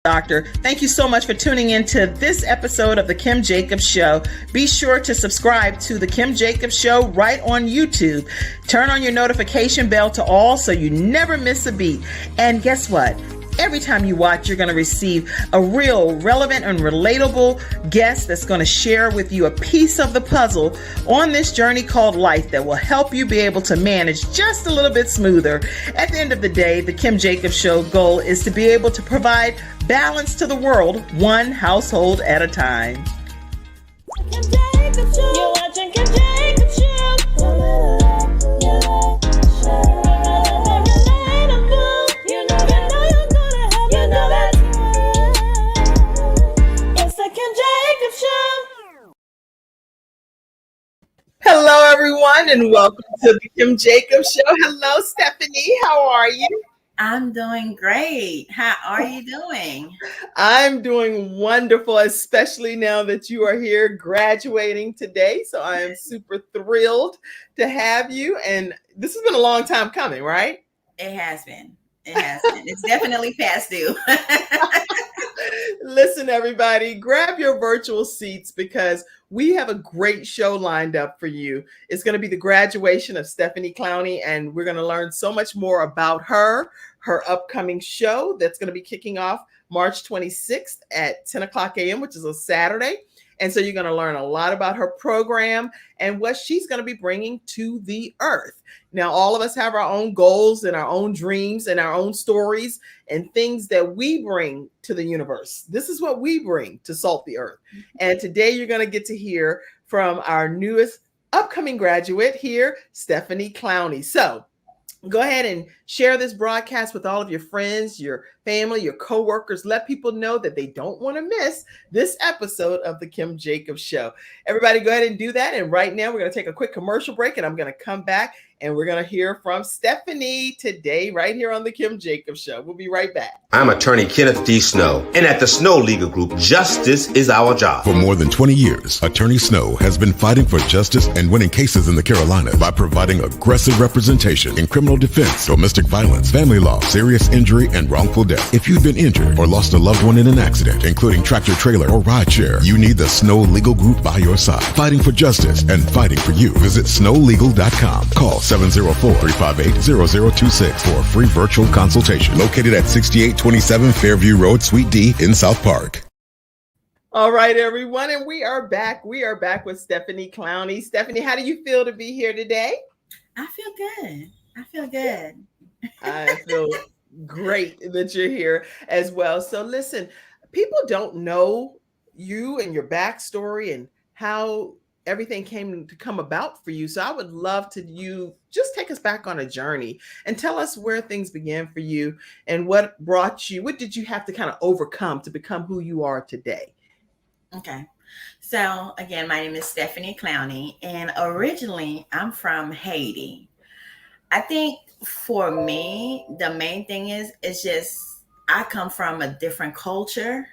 doctor. Thank you so much for tuning in to this episode of The Kim Jacobs Show. Be sure to subscribe to The Kim Jacobs Show right on YouTube. Turn on your notification bell to all so you never miss a beat. And guess what? Every time you watch, you're going to receive a real relevant and relatable guest that's going to share with you a piece of the puzzle on this journey called life that will help you be able to manage just a little bit smoother. At the end of the day, the Kim Jacobs Show goal is to be able to provide balance to the world, one household at a time. Kim Jacobs Show. You're watching Kim Jacobs Show. Hello, everyone, and welcome to the Kim Jacobs Show. Hello, Stephanie. How are you? I'm doing great. How are you doing? I'm doing wonderful, especially now that you are here graduating today. So I am super thrilled to have you. And this has been a long time coming, right? It has been. It's definitely past due. Listen, everybody, grab your virtual seats because we have a great show lined up for you. It's going to be the graduation of Stephanie Clowney, and we're going to learn so much more about her upcoming show that's going to be kicking off March 26th at 10 o'clock a.m., which is a Saturday. And so you're going to learn a lot about her program and what she's going to be bringing to the earth. Now, all of us have our own goals and our own dreams and our own stories and things that we bring to the universe. This is what we bring to salt the earth. And today you're going to get to hear from our newest upcoming graduate here, Stephanie Clowney. So go ahead and share this broadcast with all of your friends, your family, your coworkers. Let people know that they don't want to miss this episode of the Kim Jacobs Show. Everybody go ahead and do that. And right now we're going to take a quick commercial break and I'm going to come back and we're going to hear from Stephanie today right here on the Kim Jacobs Show. We'll be right back. I'm attorney Kenneth D. Snow, and at the Snow Legal Group, justice is our job. For more than 20 years, Attorney Snow has been fighting for justice and winning cases in the Carolinas by providing aggressive representation in criminal defense, domestic violence, family law, serious injury, and wrongful death. If you've been injured or lost a loved one in an accident, including tractor trailer or rideshare, you need the Snow Legal Group by your side, fighting for justice and fighting for you. Visit snowlegal.com. Call 704-358-0026 for a free virtual consultation. Located at 6827 Fairview Road, Suite D in South Park. All right, everyone, and we are back. We are back with Stephanie Clowney. Stephanie, how do you feel to be here today? I feel good. I feel great that you're here as well. So listen, people don't know you and your backstory and how everything came to come about for you. So I would love to you just take us back on a journey and tell us where things began for you and what did you have to kind of overcome to become who you are today? Okay. So again, my name is Stephanie Clowney, and originally I'm from Haiti. I think for me, the main thing is just I come from a different culture.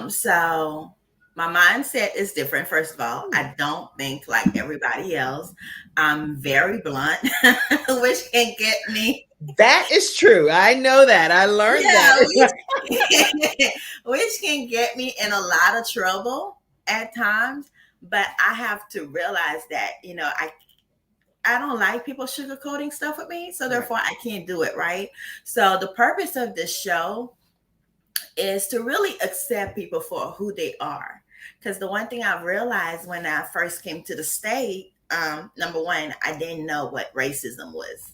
So my mindset is different. First of all, I don't think like everybody else. I'm very blunt, which can get me. That is true. I know that. I learned that. Which can get me in a lot of trouble at times. But I have to realize that, I don't like people sugarcoating stuff with me. So therefore, I can't do it, right? So the purpose of this show is to really accept people for who they are. Because the one thing I've realized when I first came to the state, number one, I didn't know what racism was.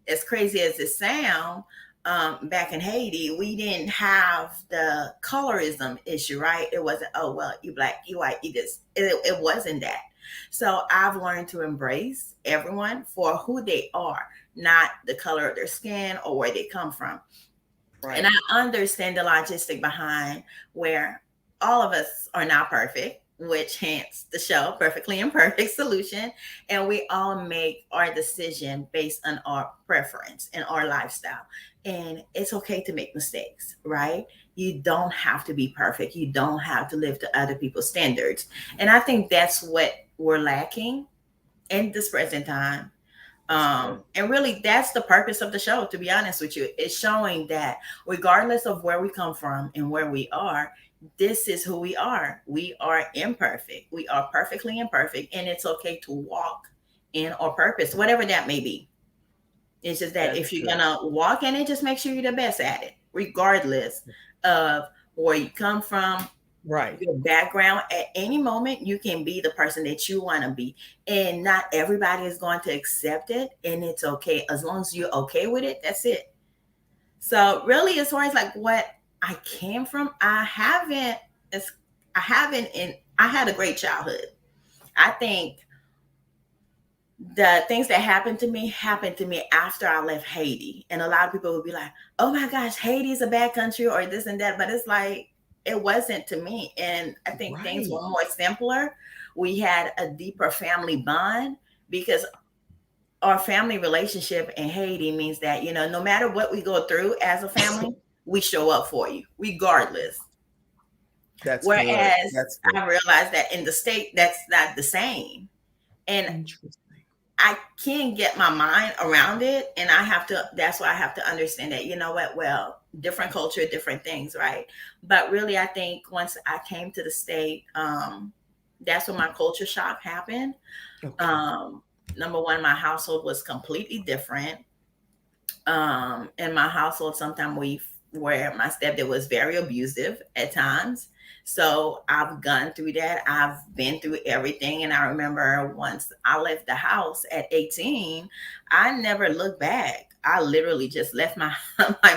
As crazy as it sounds, back in Haiti, we didn't have the colorism issue, right? It wasn't, oh, well, you black, you white, you this. It wasn't that. So I've learned to embrace everyone for who they are, not the color of their skin or where they come from. Right. And I understand the logistic behind where all of us are not perfect, which hence the show, Perfectly Imperfect Solution. And we all make our decision based on our preference and our lifestyle. And it's okay to make mistakes, right? You don't have to be perfect. You don't have to live to other people's standards. And I think that's what we're lacking in this present time. And really, that's the purpose of the show, to be honest with you. It's showing that regardless of where we come from and where we are, this is who we are. We are imperfect. We are perfectly imperfect. And it's okay to walk in our purpose, whatever that may be. It's just that if you're going to walk in it, just make sure you're the best at it, regardless of where you come from, right, your background. At any moment you can be the person that you want to be, and not everybody is going to accept it, and it's okay as long as you're okay with it. That's it. So really, as far as like what I came from, I had a great childhood. I think the things that happened to me after I left Haiti, and a lot of people would be like, oh my gosh, Haiti is a bad country or this and that, but it's like, it wasn't to me. And I think things were more simpler. We had a deeper family bond because our family relationship in Haiti means that, you know, no matter what we go through as a family, we show up for you regardless. Whereas I realized that in the State, that's not the same. And I can't get my mind around it. And that's why I have to understand that, you know what, well, different culture, different things, right? But really, I think once I came to the State, that's when my culture shock happened. Okay. Number one, my household was completely different. In my household, sometimes where my stepdad was very abusive at times. So I've gone through that. I've been through everything. And I remember once I left the house at 18, I never looked back. I literally just left my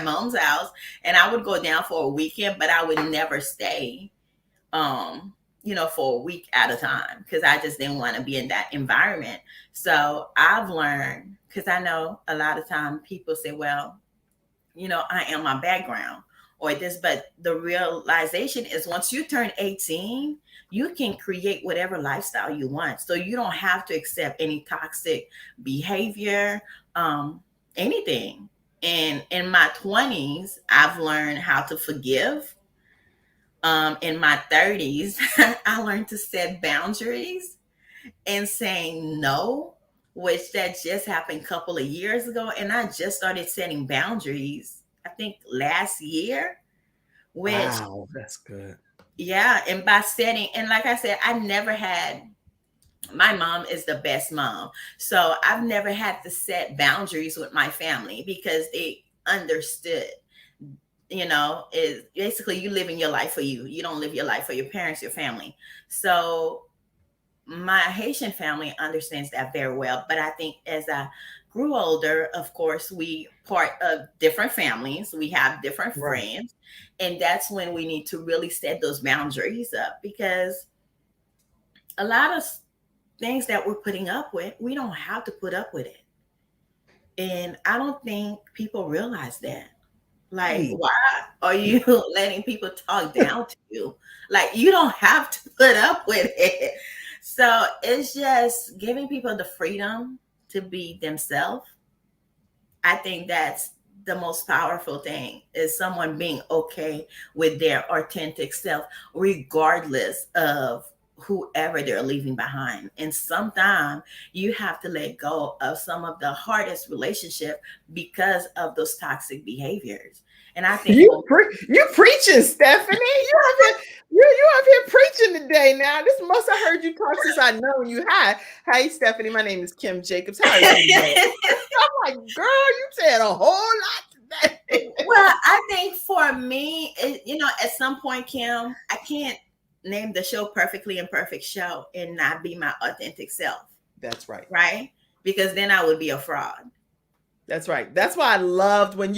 mom's house, and I would go down for a weekend, but I would never stay, for a week at a time, because I just didn't want to be in that environment. So I've learned, because I know a lot of time people say, well, you know, I am my background or this, but the realization is once you turn 18, you can create whatever lifestyle you want. So you don't have to accept any toxic behavior, anything. And in my 20s, I've learned how to forgive. In my 30s, I learned to set boundaries and saying no, which that just happened a couple of years ago. And I just started setting boundaries, I think last year, which, wow, that's good. Yeah. And by setting, and like I said, my mom is the best mom. So I've never had to set boundaries with my family because they understood, you know, is basically you living your life for you. You don't live your life for your parents, your family. So my Haitian family understands that very well. But I think as I grew older, of course, we part of different families. We have different friends. And that's when we need to really set those boundaries up, because a lot of things that we're putting up with, we don't have to put up with it. And I don't think people realize that. Like, why are you letting people talk down to you? Like, you don't have to put up with it. So it's just giving people the freedom to be themselves. I think that's the most powerful thing, is someone being okay with their authentic self, regardless of whoever they're leaving behind. And sometimes you have to let go of some of the hardest relationship because of those toxic behaviors. And I think you preaching, Stephanie. You up here preaching today. Now, this must have heard you talk since I know you. Hi, Stephanie. My name is Kim Jacobs. How are you today? I'm like, girl, you said a whole lot today. Well, I think for me, at some point, Kim, I can't name the show Perfectly Imperfect Show and not be my authentic self. That's right. Right? Because then I would be a fraud. That's right. That's why I loved when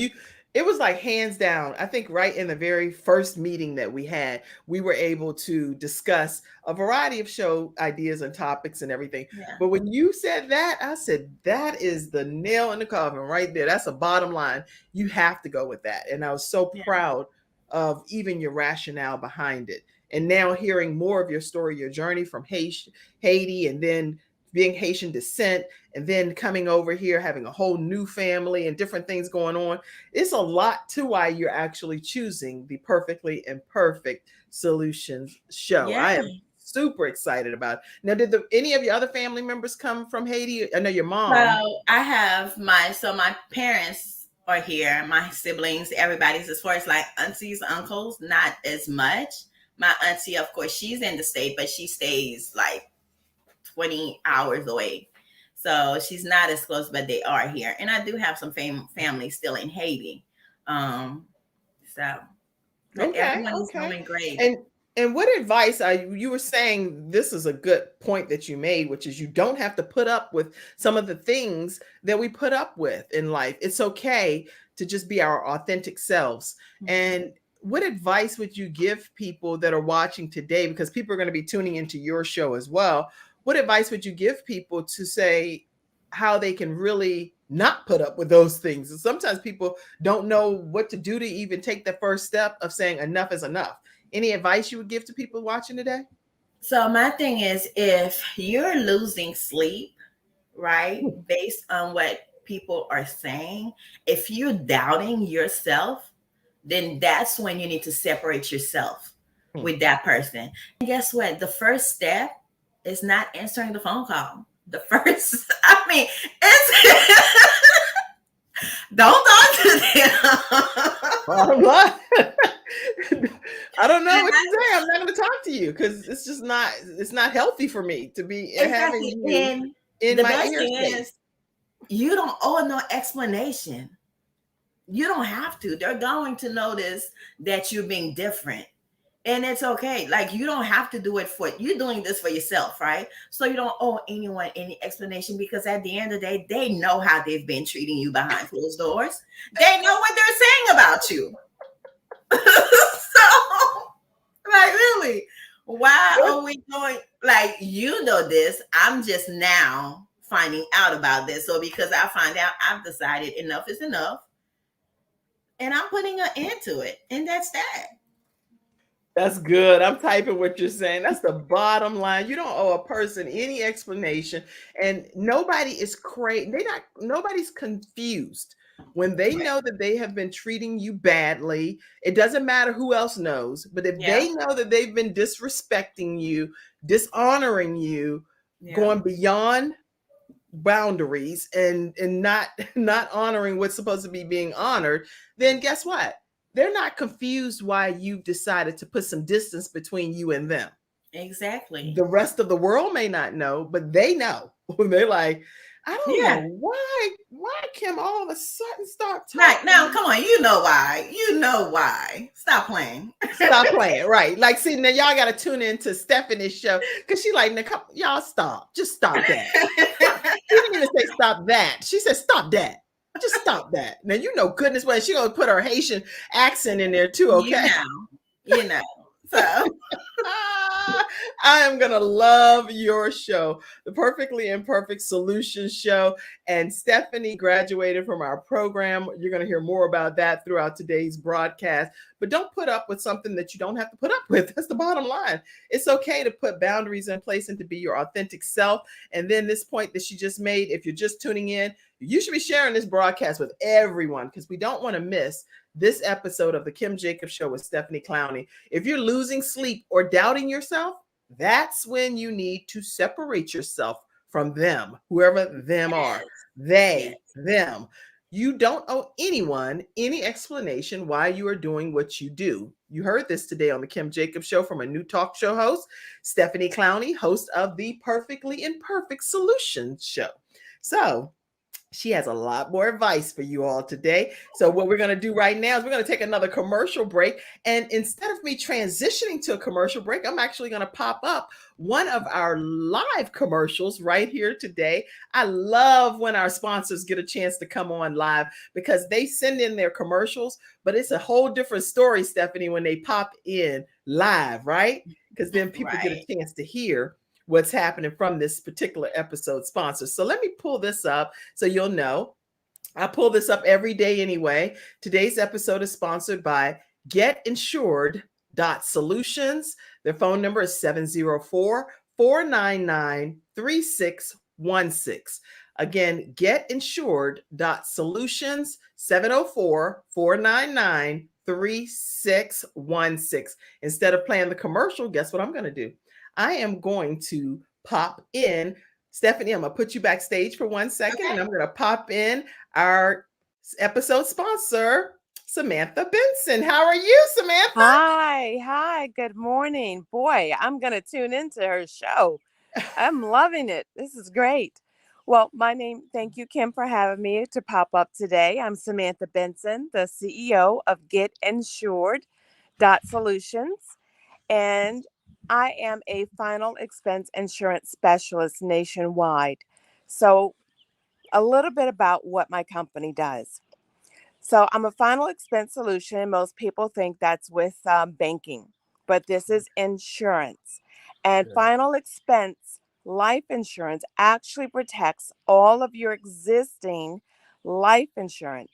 it was like hands down. I think right in the very first meeting that we had, we were able to discuss a variety of show ideas and topics and everything. Yeah. But when you said that, I said, that is the nail in the coffin right there. That's a bottom line. You have to go with that. And I was so proud of even your rationale behind it. And now hearing more of your story, your journey from Haiti, and then being Haitian descent, and then coming over here, having a whole new family and different things going on. It's a lot to why you're actually choosing the Perfectly Imperfect Solutions show. Yeah. I am super excited about it. Now, did any of your other family members come from Haiti? I know your mom. So I have my parents are here, my siblings, everybody's, as far as like aunties, uncles, not as much. My auntie, of course, she's in the state, but she stays like 20 hours away. So she's not as close, but they are here. And I do have some family still in Haiti. But everyone is doing great. And what advice you were saying, this is a good point that you made, which is you don't have to put up with some of the things that we put up with in life. It's okay to just be our authentic selves. Mm-hmm. And what advice would you give people that are watching today? Because people are going to be tuning into your show as well. What advice would you give people to say how they can really not put up with those things? And sometimes people don't know what to do to even take the first step of saying enough is enough. Any advice you would give to people watching today? So my thing is, if you're losing sleep, right, based on what people are saying, if you're doubting yourself, then that's when you need to separate yourself with that person. And guess what? The first step is not answering the phone call. The first, it's don't talk to them. I don't know what to say. I'm not going to talk to you because it's just not. It's not healthy for me to be having you in my ear space. You don't owe no explanation. You don't have to. They're going to notice that you're being different. And it's okay. Like, you don't have to do it you're doing this for yourself, right? So you don't owe anyone any explanation, because at the end of the day, they know how they've been treating you behind closed doors. They know what they're saying about you. So, like, really, why are we going, like, you know this, I'm just now finding out about this. So because I find out, I've decided enough is enough. And I'm putting an end to it. And that's that. That's good. I'm typing what you're saying. That's the bottom line. You don't owe a person any explanation, and nobody is crazy. Nobody's confused when they know that they have been treating you badly. It doesn't matter who else knows, but if they know that they've been disrespecting you, dishonoring you, going beyond boundaries and not honoring what's supposed to be being honored, then guess what? They're not confused why you've decided to put some distance between you and them. Exactly. The rest of the world may not know, but they know. They're like, I don't know why Kim all of a sudden start talking. Right now, come on, you know why. You know why. Stop playing. Stop playing. Right. Like, see, now y'all got to tune into Stephanie's show, because she like, y'all stop. Just stop that. She didn't even say stop that. She said stop that. Just stop that. Now, you know, goodness well, she gonna put her Haitian accent in there too, okay? You know. So I am gonna love your show, the Perfectly Imperfect Solutions Show. And Stephanie graduated from our program. You're gonna hear more about that throughout today's broadcast. But don't put up with something that you don't have to put up with. That's the bottom line. It's okay to put boundaries in place and to be your authentic self. And then this point that she just made, if you're just tuning in, you should be sharing this broadcast with everyone, because we don't want to miss this episode of the Kim Jacobs Show with Stephanie Clowney. If you're losing sleep or doubting yourself, that's when you need to separate yourself from them, whoever them are. They, them. You don't owe anyone any explanation why you are doing what you do. You heard this today on the Kim Jacobs Show from a new talk show host, Stephanie Clowney, host of the Perfectly Imperfect Solutions Show. So she has a lot more advice for you all today. So what we're going to do right now is we're going to take another commercial break. And instead of me transitioning to a commercial break, I'm actually going to pop up one of our live commercials right here today. I love when our sponsors get a chance to come on live, because they send in their commercials, but it's a whole different story, Stephanie, when they pop in live, right? Because then people get a chance to hear what's happening from this particular episode sponsor. So let me pull this up so you'll know. I pull this up every day anyway. Today's episode is sponsored by GetInsured.Solutions. Their phone number is 704-499-3616. Again, GetInsured.Solutions, 704-499-3616. Instead of playing the commercial, guess what I'm going to do? I am going to pop in. Stephanie, I'm going to put you backstage for 1 second, Okay. and I'm going to pop in our episode sponsor, Samantha Benson. How are you, Samantha? Hi, good morning. Boy, I'm going to tune into her show. I'm loving it. This is great. Well, thank you, Kim, for having me to pop up today. I'm Samantha Benson, the CEO of Get Insured Solutions, and I am a final expense insurance specialist nationwide. So, a little bit about what my company does. So I'm a final expense solution. Most people think that's with banking, but this is insurance. And final expense life insurance actually protects all of your existing life insurance.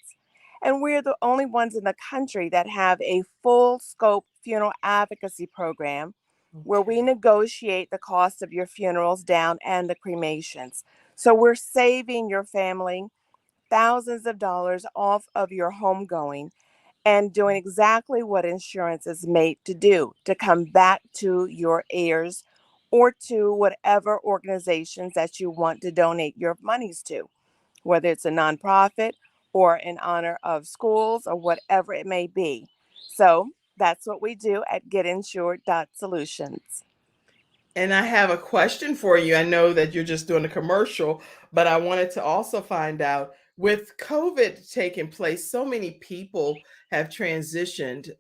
And we're the only ones in the country that have a full scope funeral advocacy program where we negotiate the cost of your funerals down and the cremations. So we're saving your family thousands of dollars off of your homegoing and doing exactly what insurance is made to do, to come back to your heirs or to whatever organizations that you want to donate your monies to, whether it's a nonprofit or in honor of schools or whatever it may be. So that's what we do at GetInsured.Solutions. And I have a question for you. I know that you're just doing a commercial, but I wanted to also find out, with COVID taking place, so many people have transitioned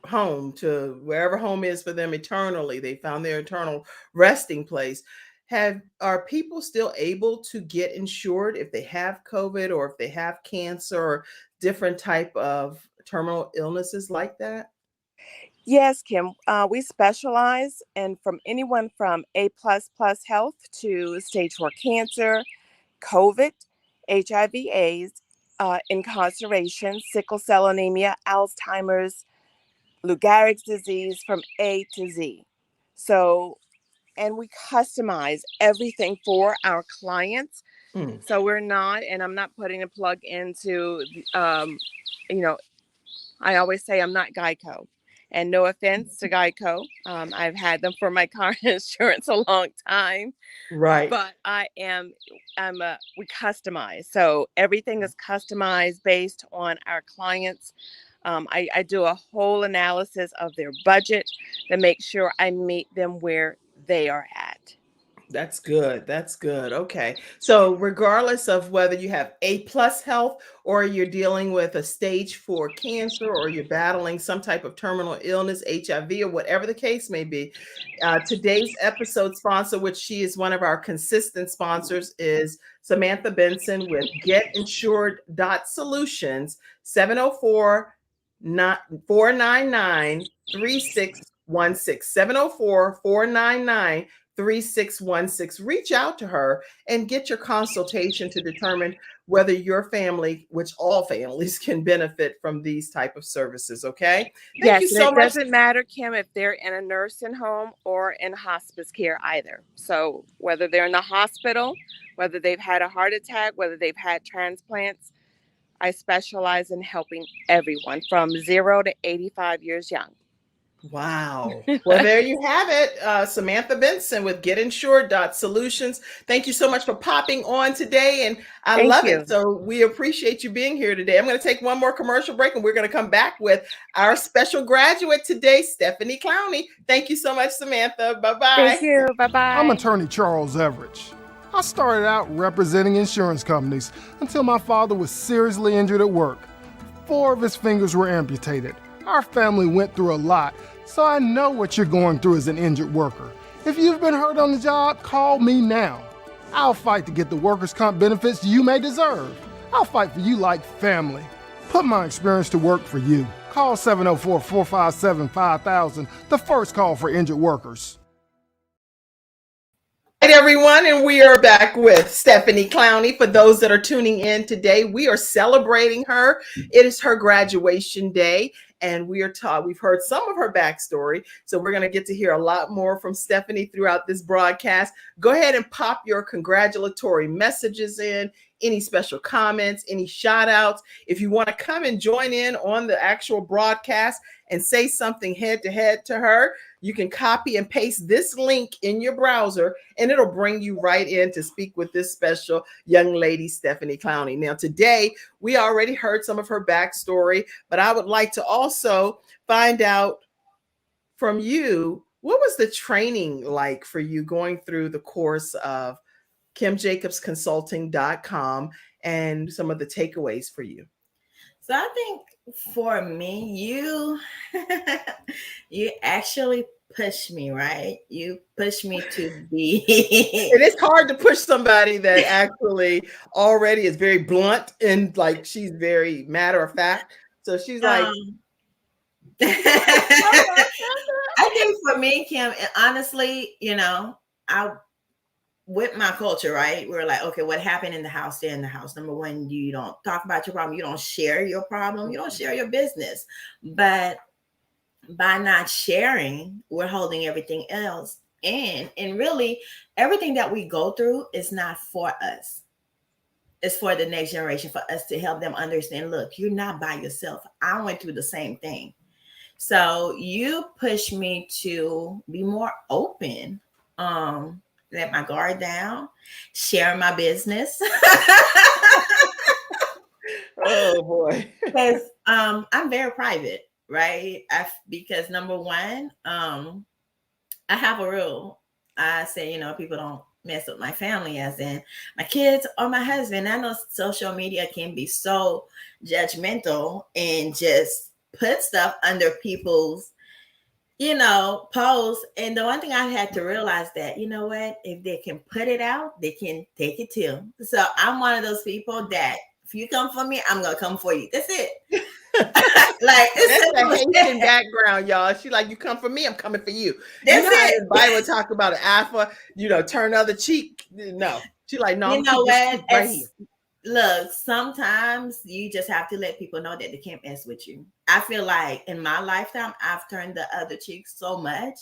home to wherever home is for them eternally. They found their eternal resting place. Are people still able to get insured if they have COVID or if they have cancer or different type of terminal illnesses like that? Yes, Kim, we specialize in from anyone from A++ health to stage 4 cancer, COVID, HIV/AIDS, incarceration, sickle cell anemia, Alzheimer's, Lou Gehrig's disease, from A to Z. So, and we customize everything for our clients. Mm. So we're not, and I'm not putting a plug into, you know, I always say I'm not Geico. And no offense to Geico. I've had them for my car insurance a long time. Right. But we customize. So everything is customized based on our clients. I do a whole analysis of their budget to make sure I meet them where they are at. That's good. That's good. Okay. So regardless of whether you have A+ health or you're dealing with a stage 4 cancer or you're battling some type of terminal illness, HIV, or whatever the case may be, today's episode sponsor, which she is one of our consistent sponsors, is Samantha Benson with GetInsured.Solutions, 704-499-3616, 704-499 3616. Reach out to her and get your consultation to determine whether your family, which all families, can benefit from these type of services. Okay. Thank you so It much. doesn't matter, Kim, if they're in a nursing home or in hospice care either. So whether they're in the hospital, whether they've had a heart attack, whether they've had transplants, I specialize in helping everyone from 0 to 85 years young. Wow. Well, there you have it. Samantha Benson with GetInsured.Solutions. Thank you so much for popping on today. And I love it. So we appreciate you being here today. I'm going to take one more commercial break and we're going to come back with our special graduate today, Stephanie Clowney. Thank you so much, Samantha. Bye-bye. Thank you. Bye-bye. I'm attorney Charles Everidge. I started out representing insurance companies until my father was seriously injured at work. 4 of his fingers were amputated. Our family went through a lot, so I know what you're going through as an injured worker. If you've been hurt on the job, call me now. I'll fight to get the workers' comp benefits you may deserve. I'll fight for you like family. Put my experience to work for you. Call 704-457-5000, the first call for injured workers. Hi, everyone, and we are back with Stephanie Clowney. For those that are tuning in today, we are celebrating her. It is her graduation day, and we've heard some of her backstory. So we're going to get to hear a lot more from Stephanie throughout this broadcast. Go ahead and pop your congratulatory messages in, any special comments, any shout outs. If you want to come and join in on the actual broadcast and say something head to head to her, you can copy and paste this link in your browser and it'll bring you right in to speak with this special young lady, Stephanie Clowney. Now, today, we already heard some of her backstory, but I would like to also find out from you, what was the training like for you going through the course of KimJacobsConsulting.com and some of the takeaways for you? So I think for me, you actually push me, right? You push me to be. It is hard to push somebody that actually already is very blunt and like she's very matter of fact. So she's like, I think for me, Kim, and honestly, with my culture, right? We're like, okay, what happened in the house, stay in the house. Number one, you don't talk about your problem. You don't share your problem. You don't share your business. But by not sharing, we're holding everything else in. And really, everything that we go through is not for us. It's for the next generation, for us to help them understand, look, you're not by yourself. I went through the same thing. So you push me to be more open, let my guard down, share my business. oh boy. Because I'm very private, right? Because number one, I have a rule. I say, people don't mess with my family, as in my kids or my husband. I know social media can be so judgmental and just put stuff under people's posts. And the one thing I had to realize that, what, if they can put it out, they can take it too. So I'm one of those people that if you come for me, I'm gonna come for you. That's it. Like it's a Haitian background, y'all. She like, you come for me, I'm coming for you. That's it. The Bible talk about an alpha, turn the other cheek. No, she like, no. You know what? Right, look, sometimes you just have to let people know that they can't mess with you. I feel like in my lifetime, I've turned the other cheek so much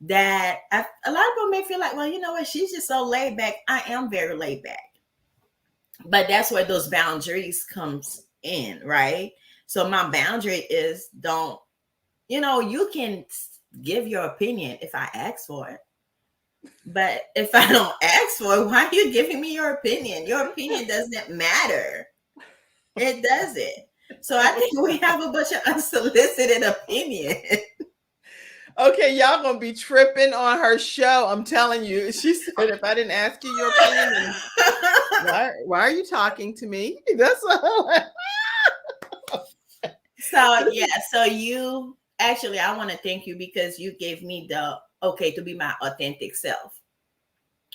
that a lot of people may feel like, well, you know what? She's just so laid back. I am very laid back. But that's where those boundaries comes in, right? So my boundary is you can give your opinion if I ask for it. But if I don't ask for it, why are you giving me your opinion? Your opinion doesn't matter. It doesn't. So I think we have a bunch of unsolicited opinion. Okay, y'all gonna be tripping on her show. I'm telling you. She said, if I didn't ask you your opinion, why are you talking to me? That's all. So you actually, I want to thank you because you gave me the okay to be my authentic self.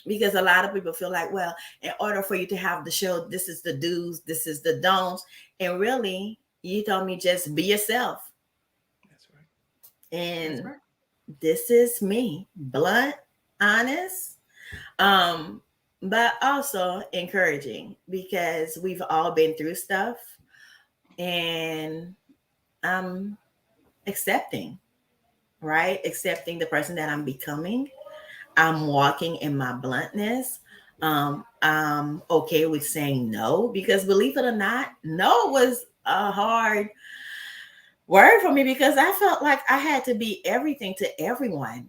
Because a lot of people feel like, well, in order for you to have the show, this is the do's, this is the don'ts. And really, you told me just be yourself. That's right. And That's right. This is me, blunt, honest, but also encouraging because we've all been through stuff and I'm accepting, right? Accepting the person that I'm becoming. I'm walking in my bluntness. I'm okay with saying no because believe it or not, no was a hard word for me because I felt like I had to be everything to everyone.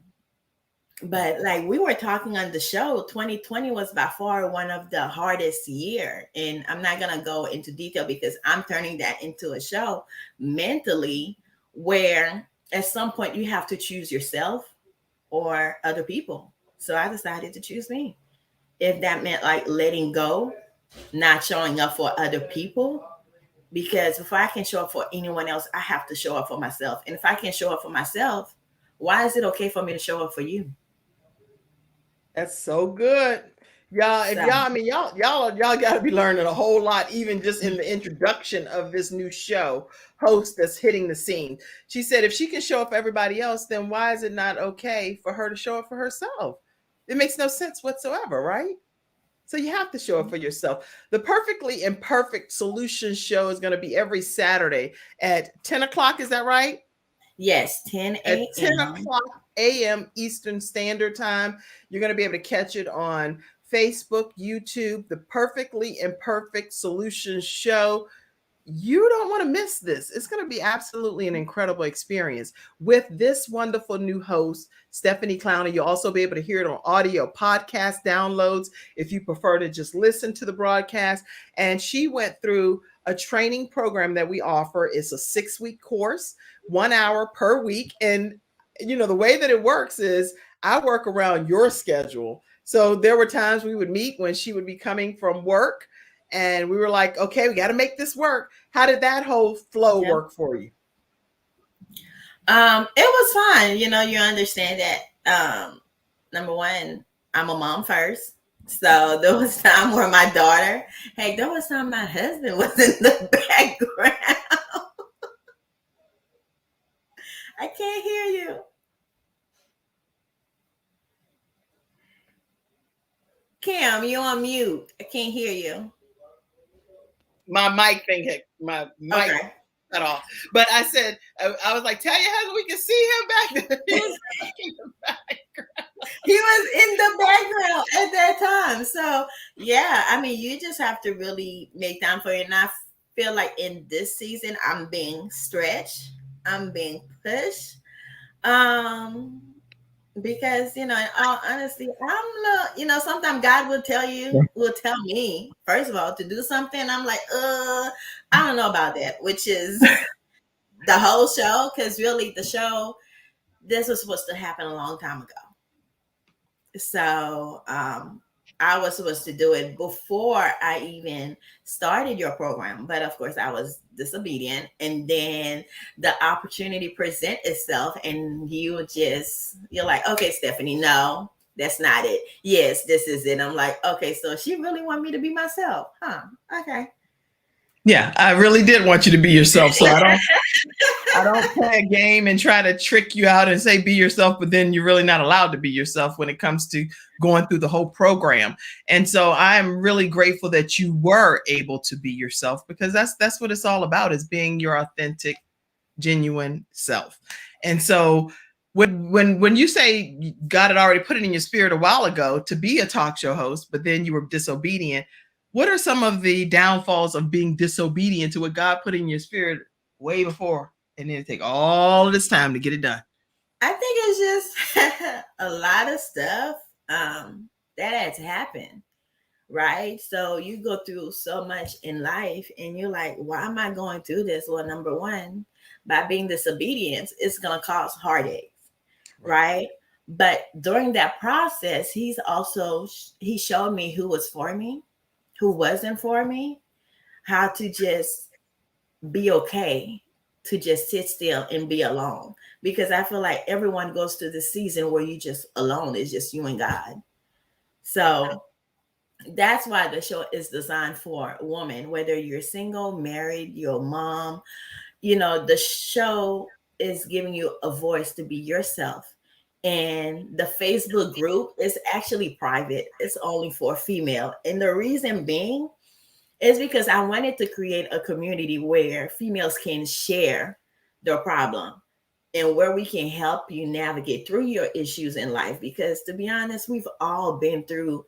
But like we were talking on the show, 2020 was by far one of the hardest year. And I'm not going to go into detail because I'm turning that into a show mentally where at some point you have to choose yourself or other people. So I decided to choose me. If that meant like letting go, not showing up for other people, because before I can show up for anyone else, I have to show up for myself. And if I can show up for myself, why is it okay for me to show up for you? That's so good. Y'all, if y'all got to be learning a whole lot, even just in the introduction of this new show host that's hitting the scene. She said, if she can show up for everybody else, then why is it not okay for her to show up for herself? It makes no sense whatsoever, right? So you have to show up for yourself. The Perfectly Imperfect Solutions show is going to be every Saturday at 10 o'clock. Is that right? Yes, 10 At 10 a.m. o'clock a.m. Eastern Standard Time. You're going to be able to catch it on Facebook, YouTube, The Perfectly Imperfect Solutions show. You don't want to miss this. It's going to be absolutely an incredible experience with this wonderful new host, Stephanie Clowney. You'll also be able to hear it on audio podcast downloads if you prefer to just listen to the broadcast. And she went through a training program that we offer. It's a 6-week course, 1 hour per week. And, you know, the way that it works is I work around your schedule. So there were times we would meet when she would be coming from work. And we were like, okay, we got to make this work. How did that whole flow work for you? It was fun. You know, you understand that, number one, I'm a mom first. So there was time where my daughter, there was time my husband was in the background. I can't hear you. Cam, you're on mute. I can't hear you. My mic thing hit my mic cut off. But I said, I was like, tell your husband we can see him back there. He was in the background. He was in the background at that time. So yeah, I mean, you just have to really make time for it. And I feel like in this season, I'm being stretched. I'm being pushed. Because, you know, in all honesty, sometimes God will tell me, first of all, to do something. I'm like, I don't know about that, which is the whole show. Because really the show, this was supposed to happen a long time ago. So I was supposed to do it before I even started your program. But of course, I was disobedient. And then the opportunity present itself. And you're like, okay, Stephanie, no, that's not it. Yes, this is it. I'm like, okay, so she really want me to be myself. Huh? Okay. Yeah, I really did want you to be yourself. So I don't play a game and try to trick you out and say be yourself, but then you're really not allowed to be yourself when it comes to going through the whole program. And so I'm really grateful that you were able to be yourself, because that's what it's all about, is being your authentic, genuine self. And so when you say God had already put it in your spirit a while ago to be a talk show host, but then you were disobedient, what are some of the downfalls of being disobedient to what God put in your spirit way before, and then take all of this time to get it done? I think it's just a lot of stuff that had to happen, right? So you go through so much in life and you're like, why am I going through this? Well, number one, by being disobedient, it's going to cause heartaches, right? But during that process, he showed me who was for me, who wasn't for me, how to just be okay, to just sit still and be alone. Because I feel like everyone goes through this season where you just alone. It's just you and God. So that's why the show is designed for women, whether you're single, married, you're a mom. You know, the show is giving you a voice to be yourself. And the Facebook group is actually private. It's only for female. And the reason being is because I wanted to create a community where females can share their problem and where we can help you navigate through your issues in life. Because to be honest, we've all been through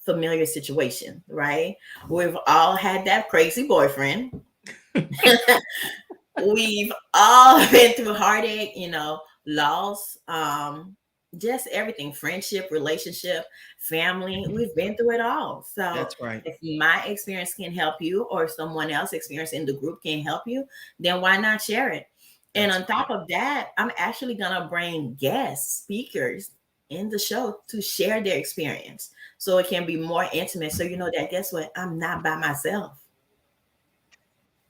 familiar situation, right? We've all had that crazy boyfriend. We've all been through heartache, loss, just everything, friendship, relationship, family. We've been through it all. So that's right. If my experience can help you, or someone else's experience in the group can help you, then why not share it? And on top of that, I'm actually going to bring guest speakers in the show to share their experience, so it can be more intimate. So you know that, guess what? I'm not by myself.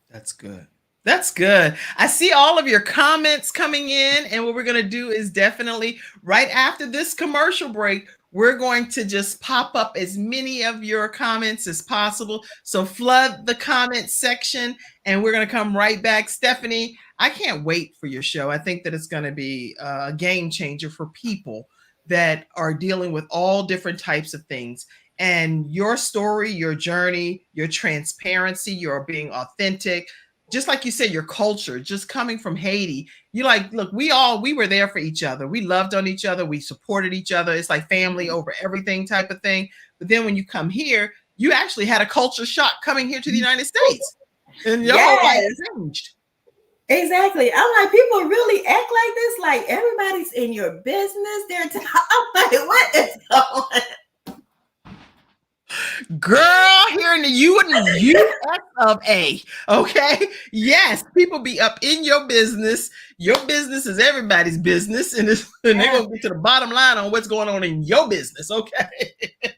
That's good. That's good. I see all of your comments coming in, and what we're going to do is definitely right after this commercial break, we're going to just pop up as many of your comments as possible. So flood the comment section, and we're going to come right back. Stephanie, I can't wait for your show. I think that it's going to be a game changer for people that are dealing with all different types of things. And your story, your journey, your transparency, your being authentic, just like you said, your culture, just coming from Haiti, you're like, look, we were there for each other. We loved on each other. We supported each other. It's like family over everything type of thing. But then when you come here, you actually had a culture shock coming here to the United States. And your whole life changed. Exactly. I'm like, people really act like this? Like everybody's in your business. I'm like, what is going on? Girl, here in the US of A, okay? Yes, people be up in your business. Your business is everybody's business, and they're going to get to the bottom line on what's going on in your business, okay?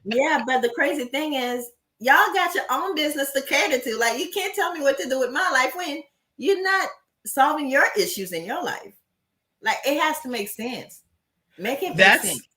Yeah, but the crazy thing is, y'all got your own business to cater to. Like, you can't tell me what to do with my life when you're not solving your issues in your life. Like, it has to make sense. Make it make sense.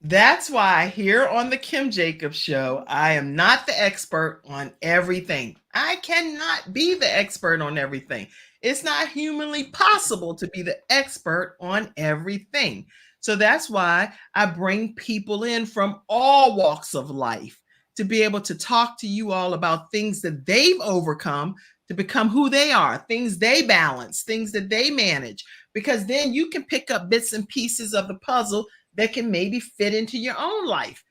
That's why here on the Kim Jacobs Show, I am not the expert on everything. I cannot be the expert on everything. It's not humanly possible to be the expert on everything. So that's why I bring people in from all walks of life to be able to talk to you all about things that they've overcome to become who they are, things they balance, things that they manage, because then you can pick up bits and pieces of the puzzle that can maybe fit into your own life.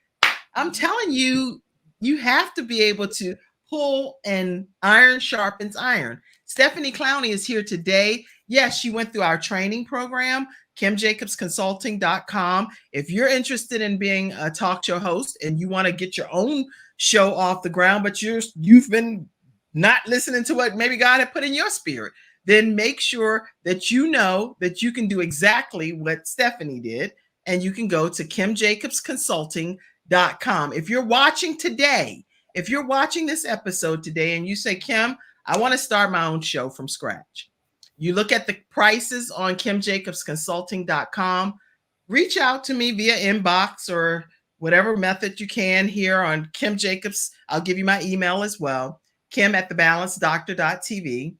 I'm telling you, you have to be able to pull, and iron sharpens iron. Stephanie Clowney is here today. Yes, she went through our training program, kimjacobsconsulting.com. If you're interested in being a talk show host and you want to get your own show off the ground, but you've been not listening to what maybe God had put in your spirit, then make sure that you know that you can do exactly what Stephanie did. And you can go to kimjacobsconsulting.com. If you're watching today, if you're watching this episode today and you say, Kim, I want to start my own show from scratch. You look at the prices on kimjacobsconsulting.com, reach out to me via inbox or whatever method you can here on Kim Jacobs. I'll give you my email as well, kim@thebalancedoctor.tv,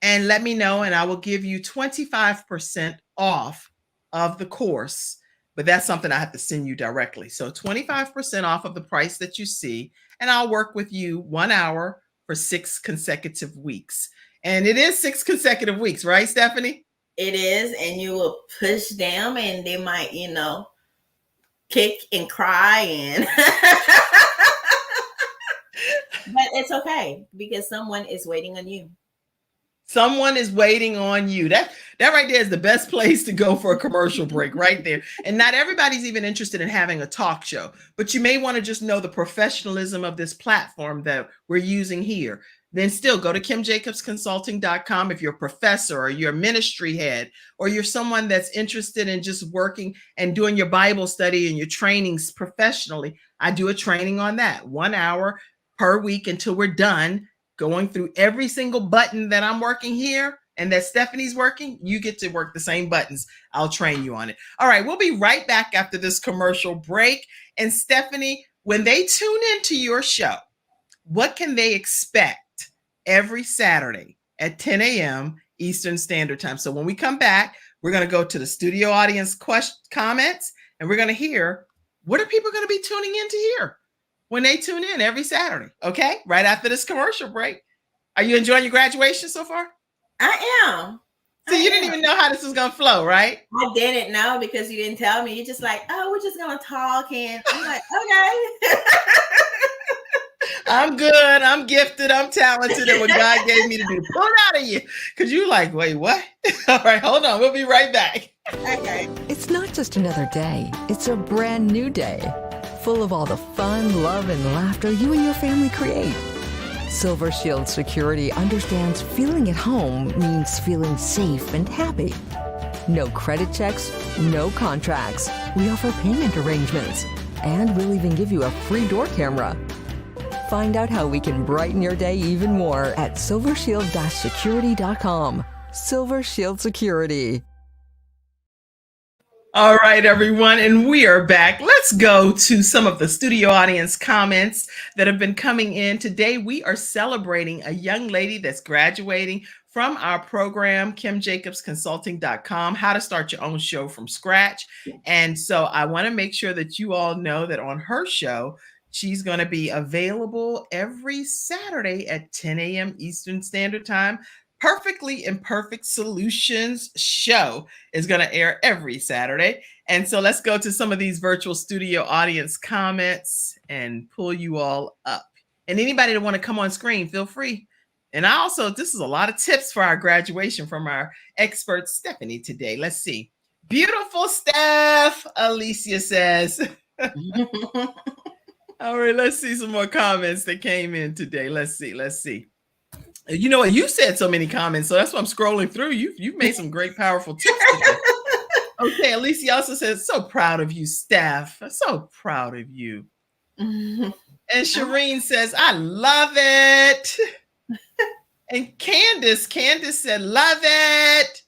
and let me know, and I will give you 25% off of the course. But that's something I have to send you directly. So 25% off of the price that you see, and I'll work with you 1 hour for 6 consecutive weeks. And it is 6 consecutive weeks, right, Stephanie? It is, and you will push them, and they might, kick and cry, and but it's okay because someone is waiting on you. Someone is waiting on you. That right there is the best place to go for a commercial break right there. And not everybody's even interested in having a talk show, but you may want to just know the professionalism of this platform that we're using here. Then still go to kimjacobsconsulting.com if you're a professor or you're a ministry head or you're someone that's interested in just working and doing your Bible study and your trainings professionally. I do a training on that 1 hour per week until we're done going through every single button that I'm working here and that Stephanie's working. You get to work the same buttons. I'll train you on it. All right, we'll be right back after this commercial break. And Stephanie, when they tune into your show, what can they expect every Saturday at 10 a.m. Eastern Standard Time? So when we come back, we're going to go to the studio audience comments, and we're going to hear, what are people going to be tuning in to hear when they tune in every Saturday? Okay, right after this commercial break. Are you enjoying your graduation so far? I am. So you didn't even know how this was going to flow, right? I didn't know because you didn't tell me. You're just like, oh, we're just going to talk. And I'm like, okay. I'm good. I'm gifted. I'm talented. And what God gave me to do, pull it out of you. Because you're like, wait, what? All right, hold on. We'll be right back. Okay. It's not just another day. It's a brand new day, full of all the fun, love, and laughter you and your family create. Silver Shield Security understands feeling at home means feeling safe and happy. No credit checks, no contracts. We offer payment arrangements, and we'll even give you a free door camera. Find out how we can brighten your day even more at silvershield-security.com. Silver Shield Security. All right, everyone, and we are back. Let's go to some of the studio audience comments that have been coming in. Today, we are celebrating a young lady that's graduating from our program, kimjacobsconsulting.com, how to start your own show from scratch. And so I want to make sure that you all know that on her show, She's going to be available every Saturday at 10 a.m. Eastern Standard Time. Perfectly Imperfect Solutions show is going to air every Saturday. And so let's go to some of these virtual studio audience comments and pull you all up. And anybody that want to come on screen, feel free. And I also, this is a lot of tips for our graduation from our expert Stephanie today. Let's see. Beautiful Steph, Alicia says. All right, let's see some more comments that came in today. Let's see. You know what? You said so many comments, so that's why I'm scrolling through. You've made some great, powerful tips today. Okay, Alicia also says, so proud of you, Steph. So proud of you. And Shireen says, I love it. And Candace said, love it.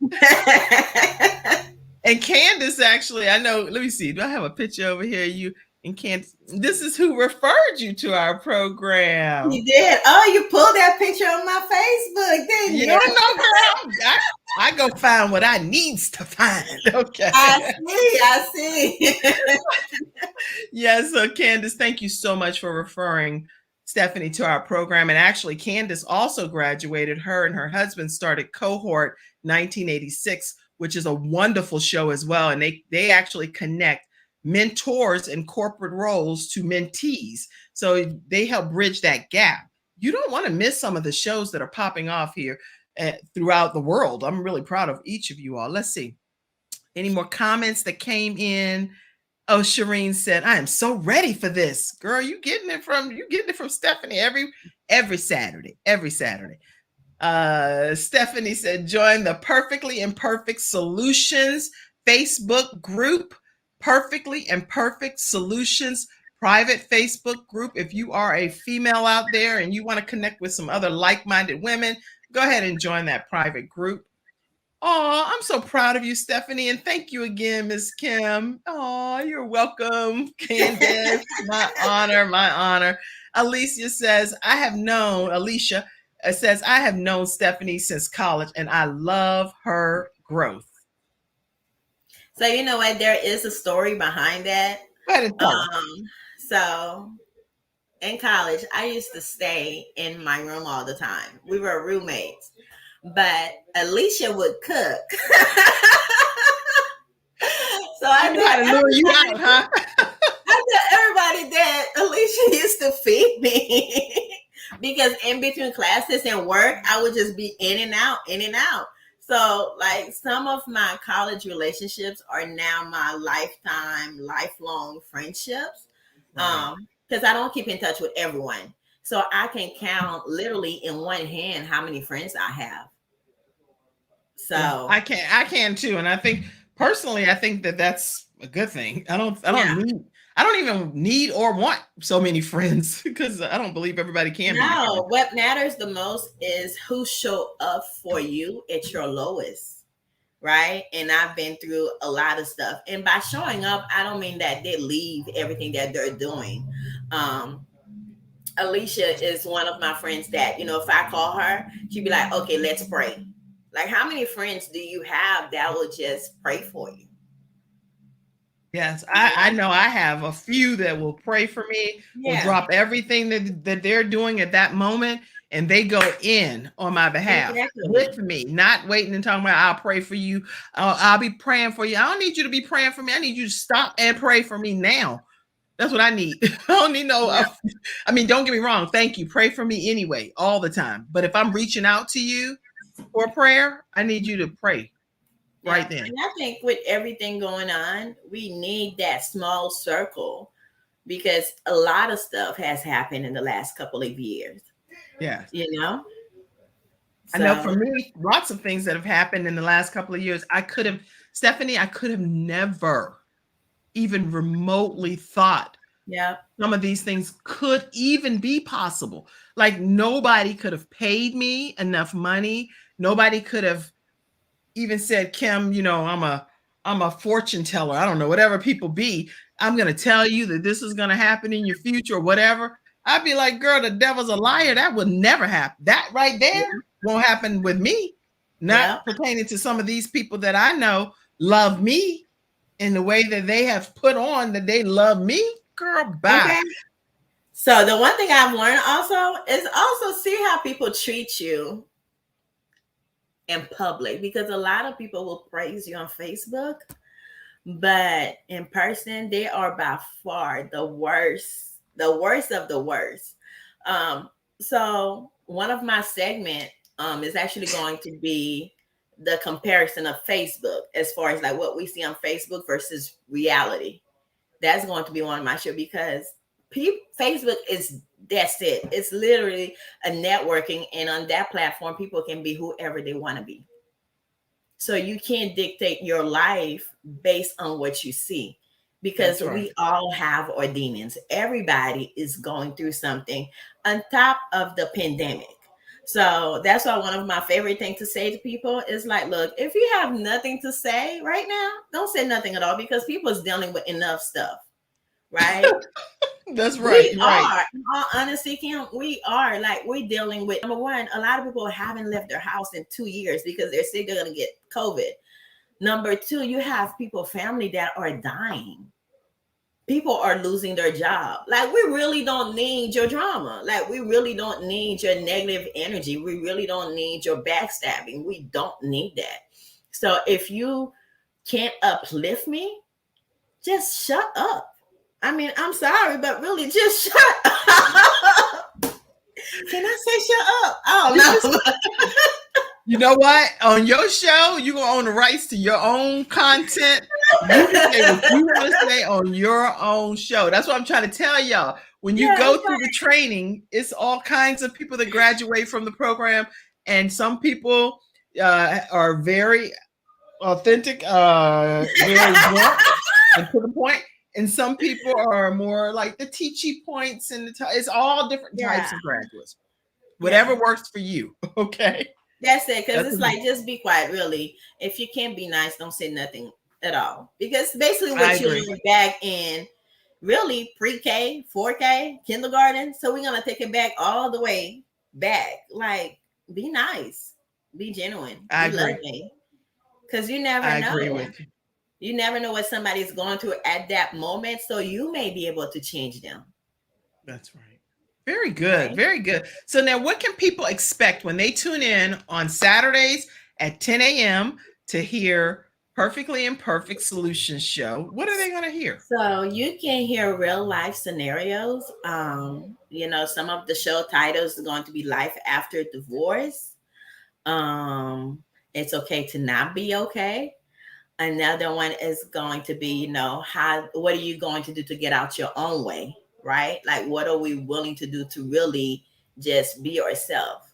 And Candace, actually, I know, let me see. Do I have a picture over here? You and Candace, this is who referred you to our program. You did? Oh, you pulled that picture on my Facebook, didn't you? You don't know, girl. I go find what I needs to find. Okay. I see. Yes, so Candace, thank you so much for referring Stephanie to our program. And actually, Candace also graduated. Her and her husband started Cohort 1986, which is a wonderful show as well. And they actually connect mentors in corporate roles to mentees. So they help bridge that gap. You don't want to miss some of the shows that are popping off here throughout the world. I'm really proud of each of you all. Let's see. Any more comments that came in? Oh, Shireen said, I am so ready for this. Girl, you getting it from Stephanie every Saturday. Stephanie said, join the Perfectly Imperfect Solutions Facebook group. Perfectly Imperfect Solutions private Facebook group. If you are a female out there and you want to connect with some other like-minded women, go ahead and join that private group. Oh, I'm so proud of you, Stephanie. And thank you again, Miss Kim. Oh, you're welcome, Candace. My honor. Alicia says, I have known Stephanie since college and I love her growth. So you know what? There is a story behind that. So in college, I used to stay in my room all the time. We were roommates, but Alicia would cook. So I knew how to lure you out, huh? I knew everybody that Alicia used to feed me because in between classes and work, I would just be in and out. So like some of my college relationships are now my lifelong friendships. Because I don't keep in touch with everyone. So I can count literally in one hand how many friends I have. So I can too. And I think personally, that's a good thing. I don't even need or want so many friends because I don't believe everybody can be. No, what matters the most is who show up for you at your lowest, right? And I've been through a lot of stuff. And by showing up, I don't mean that they leave everything that they're doing. Alicia is one of my friends that, if I call her, she'd be like, okay, let's pray. Like, how many friends do you have that will just pray for you? Yes, I know I have a few that will pray for me, will drop everything that they're doing at that moment, and they go in on my behalf with me, not waiting and talking about, I'll pray for you. I'll be praying for you. I don't need you to be praying for me. I need you to stop and pray for me now. That's what I need. I don't need don't get me wrong. Thank you. Pray for me anyway, all the time. But if I'm reaching out to you for prayer, I need you to pray. Right then. And I think with everything going on, we need that small circle because a lot of stuff has happened in the last couple of years. Yeah. I know for me, lots of things that have happened in the last couple of years. I could have never even remotely thought some of these things could even be possible. Like nobody could have paid me enough money. Nobody could have even said, Kim, I'm a fortune teller. I don't know, whatever people be, I'm going to tell you that this is going to happen in your future or whatever. I'd be like, girl, the devil's a liar. That would never happen. That right there won't happen with me. Not pertaining to some of these people that I know love me in the way that they have put on that they love me. Girl, bye. So the one thing I've learned also is also see how people treat you in public, because a lot of people will praise you on Facebook, but in person they are by far the worst of the worst. um so one of my segment is actually going to be the comparison of Facebook, as far as like what we see on Facebook versus reality. That's going to be one of my show, because Facebook is, that's it, it's literally a networking, and on that platform people can be whoever they want to be. So you can't dictate your life based on what you see, because That's right. we all have our demons. Everybody is going through something on top of the pandemic. So that's why one of my favorite things to say to people is like, look, if you have nothing to say right now, don't say nothing at all, because people is dealing with enough stuff, right? That's right. We Right. are, in all honesty, Kim, we are like, we're dealing with, number one, a lot of people haven't left their house in 2 years because they're sick, they're going to get COVID. Number two, you have people, family that are dying. People are losing their job. Like, we really don't need your drama. Like, we really don't need your negative energy. We really don't need your backstabbing. We don't need that. So if you can't uplift me, just shut up. I mean, I'm sorry, but really just shut up. Can I say shut up? I don't know. You know what? On your show, you're going to own the rights to your own content. You can say what you want to say on your own show. That's what I'm trying to tell y'all. When you go through the training, it's all kinds of people that graduate from the program. And some people are very authentic, very blunt and to the point. And some people are more like the teachy points, and it's all different types of graduates. Whatever works for you. Okay. That's it, because it's like, just be quiet, really. If you can't be nice, don't say nothing at all. Because basically what you learned back in really pre-K, 4K, kindergarten. So we're going to take it back all the way back. Like, be nice, be genuine, be loving. Because you never know. I agree with you. You never know what somebody's going through at that moment. So you may be able to change them. That's right. Very good. Right? Very good. So now what can people expect when they tune in on Saturdays at 10 a.m. to hear Perfectly Imperfect Solutions Show? What are they going to hear? So you can hear real life scenarios. You know, some of the show titles are going to be Life After Divorce. It's okay to not be okay. Another one is going to be, you know, what are you going to do to get out your own way? Right? Like, what are we willing to do to really just be yourself?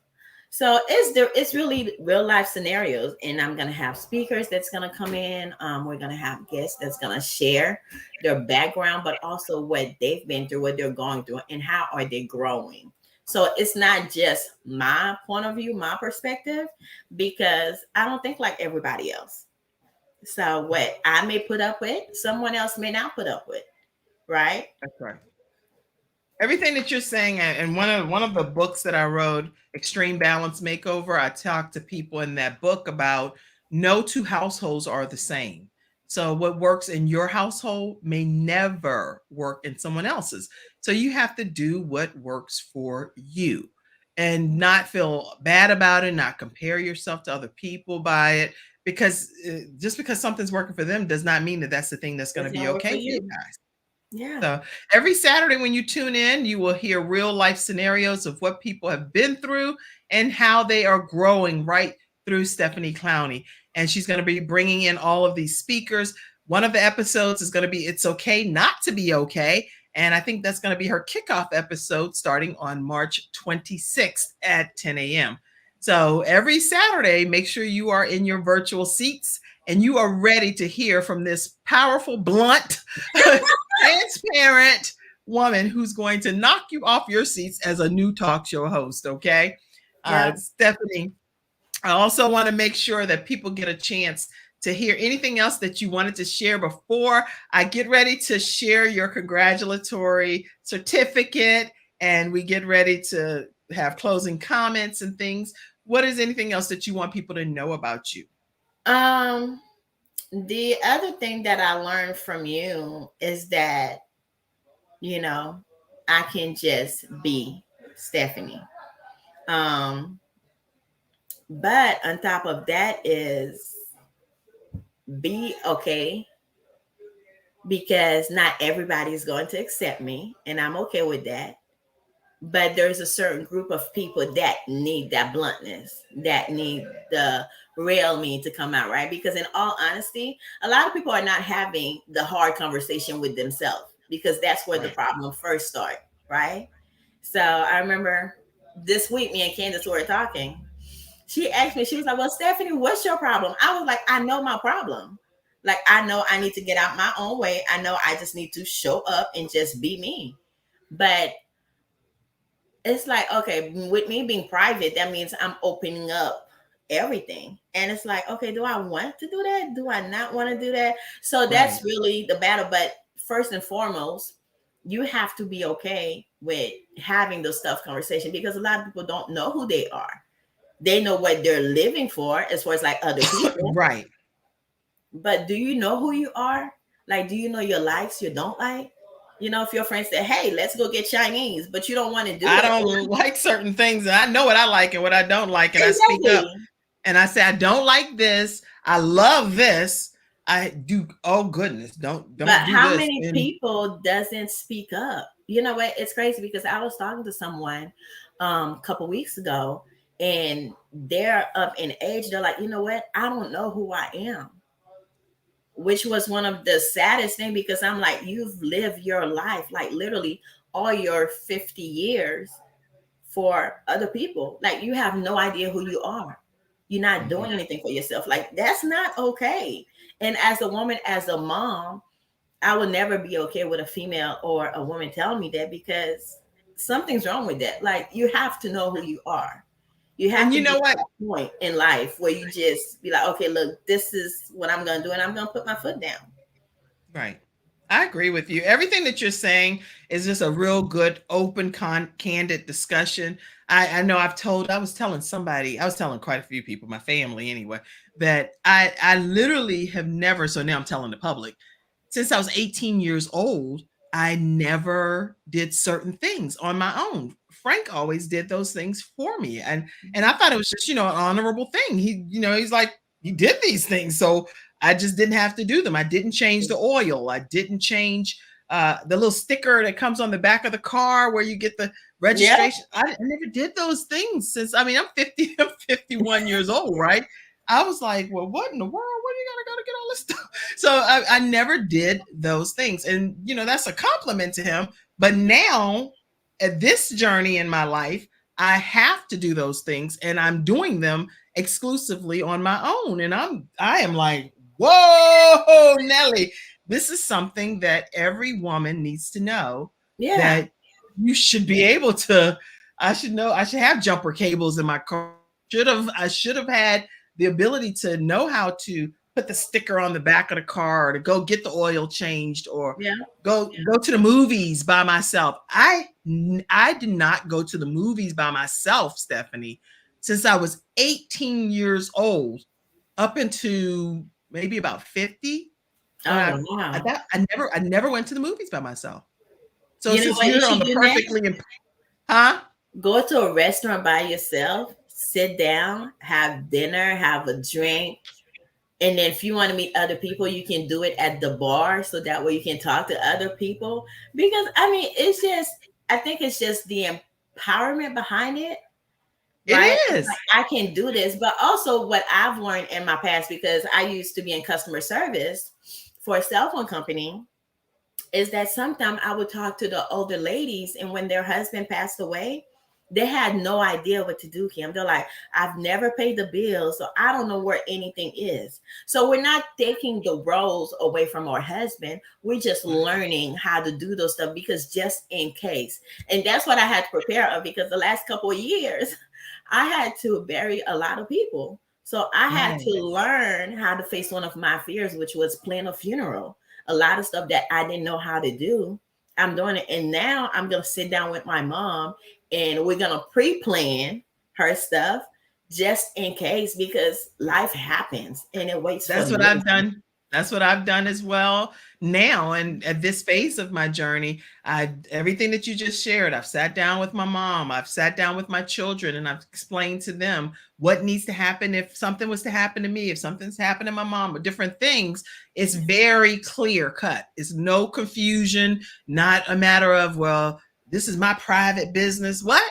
So it's really real life scenarios, and I'm going to have speakers that's going to come in. We're going to have guests that's going to share their background, but also what they've been through, what they're going through, and how are they growing. So it's not just my point of view, my perspective, because I don't think like everybody else. So what I may put up with, someone else may not put up with, right? That's right. Everything that you're saying, and one of the books that I wrote, Extreme Balance Makeover, I talked to people in that book about no two households are the same. So what works in your household may never work in someone else's. So you have to do what works for you and not feel bad about it, not compare yourself to other people by it, because just because something's working for them does not mean that that's the thing that's going to be okay for you guys. Yeah. So every Saturday when you tune in, you will hear real life scenarios of what people have been through and how they are growing right through Stephanie Clowney. And she's going to be bringing in all of these speakers. One of the episodes is going to be It's Okay Not to Be Okay. And I think that's going to be her kickoff episode starting on March 26th at 10 a.m. So every Saturday, make sure you are in your virtual seats and you are ready to hear from this powerful, blunt, transparent woman who's going to knock you off your seats as a new talk show host. Okay. Stephanie, I also want to make sure that people get a chance to hear anything else that you wanted to share before I get ready to share your congratulatory certificate and we get ready to have closing comments and things. What is anything else that you want people to know about you? The other thing that I learned from you is that, you know, I can just be Stephanie. Um, but on top of that is be okay, because not everybody's going to accept me, and I'm okay with that. But there's a certain group of people that need that bluntness, that need the real me to come out, right? Because in all honesty, a lot of people are not having the hard conversation with themselves, because that's where the Right. problem first start, right? So I remember this week, me and Candace were talking. She asked me, she was like, "Well, Stephanie, what's your problem?" I was like, "I know my problem. Like, I know I need to get out my own way. I know I just need to show up and just be me." But it's like, okay, with me being private, that means I'm opening up everything. And it's like, okay, do I want to do that? Do I not want to do that? So Right. that's really the battle. But first and foremost, you have to be okay with having those tough conversations, because a lot of people don't know who they are. They know what they're living for as far as like other people. Right. But do you know who you are? Like, do you know your likes, your don't like? You know, if your friend said, "Hey, let's go get Chinese," but you don't want to do I it. don't like certain things, and I know what I like and what I don't like, and I speak up Exactly. and I say I don't like this. I love this. I do. Oh goodness, But don't do how this. many And people doesn't speak up? You know what? It's crazy, because I was talking to someone a couple weeks ago, and they're up in age. They're like, "You know what? I don't know who I am," which was one of the saddest thing, because I'm like, you've lived your life, like literally all your 50 years for other people. Like, you have no idea who you are. You're not Mhm. doing anything for yourself. Like, that's not okay. And as a woman, as a mom, I would never be okay with a female or a woman telling me that, because something's wrong with that. Like, you have to know who you are. You have And to you get know to what? that point in life where you just be like, okay, look, this is what I'm going to do, and I'm going to put my foot down. Right. I agree with you. Everything that you're saying is just a real good, open, candid discussion. I know I was telling somebody, I was telling quite a few people, my family anyway, that I literally have never, so now I'm telling the public, since I was 18 years old, I never did certain things on my own. Frank always did those things for me. And I thought it was just, an honorable thing. He's like, he did these things. So I just didn't have to do them. I didn't change the oil. I didn't change the little sticker that comes on the back of the car where you get the Yeah. registration. I never did those things since, I'm 50, I'm 51 years old, right? I was like, well, what in the world? What do you gotta go to get all this stuff? So I never did those things. And, that's a compliment to him. But now at this journey in my life, I have to do those things, and I'm doing them exclusively on my own. And I am like, whoa, Nelly, this is something that every woman needs to know, Yeah. that you should be able to. I should know, I should have jumper cables in my car. I should have had the ability to know how to put the sticker on the back of the car, or to go get the oil changed, or Yeah. go to the movies by myself. I did not go to the movies by myself, Stephanie, since I was 18 years old up into maybe about 50. When Oh, I wow. thought I never went to the movies by myself. So You know since what you you're on should the do now? huh? Go to a restaurant by yourself, sit down, have dinner, have a drink. And then if you want to meet other people, you can do it at the bar, so that way you can talk to other people. Because I mean, I think it's just the empowerment behind it, It right? It's is. like, I can do this. But also, what I've learned in my past, because I used to be in customer service for a cell phone company, is that sometimes I would talk to the older ladies, and when their husband passed away, they had no idea what to do, Kim. They're like, I've never paid the bill, so I don't know where anything is. So we're not taking the roles away from our husband. We're just learning how to do those stuff, because just in case. And that's what I had to prepare of, because the last couple of years, I had to bury a lot of people. So I had to Right. learn how to face one of my fears, which was plan a funeral. A lot of stuff that I didn't know how to do, I'm doing it. And now I'm going to sit down with my mom, and we're going to pre-plan her stuff just in case, because life happens and it waits for That's what no I've one. done. That's what I've done as well. now, and at this phase of my journey, everything that you just shared, I've sat down with my mom, I've sat down with my children, and I've explained to them what needs to happen if something was to happen to me, if something's happened to my mom, or different things. It's very clear cut. It's no confusion, not a matter of, well, this is my private business. What?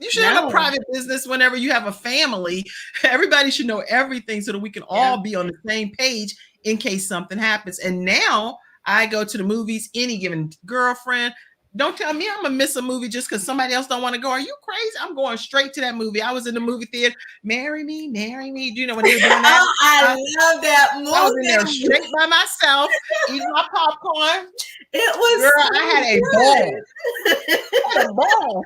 You should have a private business whenever you have a family. Everybody should know everything so that we can all be on the same page in case something happens. And now I go to the movies, any given girlfriend. Don't tell me I'm gonna miss a movie just because somebody else don't want to go. Are you crazy? I'm going straight to that movie. I was in the movie theater. Marry me, marry me. Do you know when they were doing that? I love that movie. I was in there straight by myself, eating my popcorn. It was girl, so I had a good. ball. I had a ball.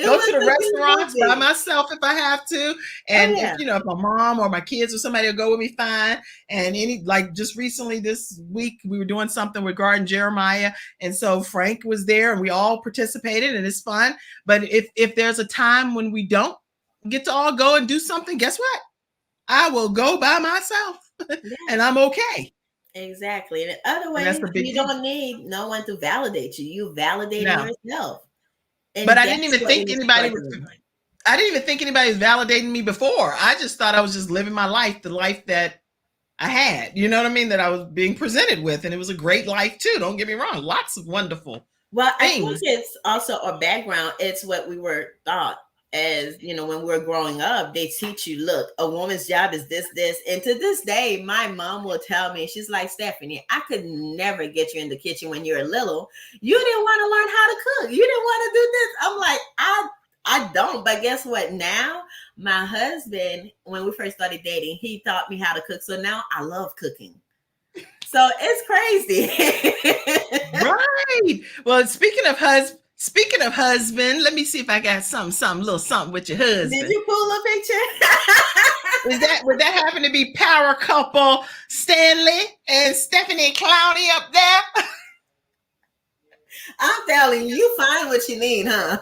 Go to the restaurants movie. by myself if I have to. And yeah. if my mom or my kids or somebody will go with me, fine. And like just recently this week, we were doing something with Garden Jeremiah. And so Frank was there and we all participated and it's fun. But if there's a time when we don't get to all go and do something, guess what? I will go by myself and I'm okay. Exactly. And otherwise, you don't need no one to validate you. You validate yourself. And but I didn't even think anybody was validating me before. I just thought I was just living my life, the life that I had, you know what I mean, that I was being presented with. And it was a great life too. Don't get me wrong. Lots of wonderful things. I think it's also a background. It's what we were taught as, when we were growing up. They teach you, look, a woman's job is this. And to this day, my mom will tell me, she's like, Stephanie, I could never get you in the kitchen when you're little. You didn't want to learn how to cook. You didn't want to do this. I'm like, I don't. But guess what? Now, my husband, when we first started dating, he taught me how to cook. So now I love cooking. So it's crazy. Right. Well, speaking of husband, let me see if I got something, little something with your husband. Did you pull a picture? Would that happen to be power couple Stanley and Stephanie Clowney up there? I'm telling you, you find what you need, huh?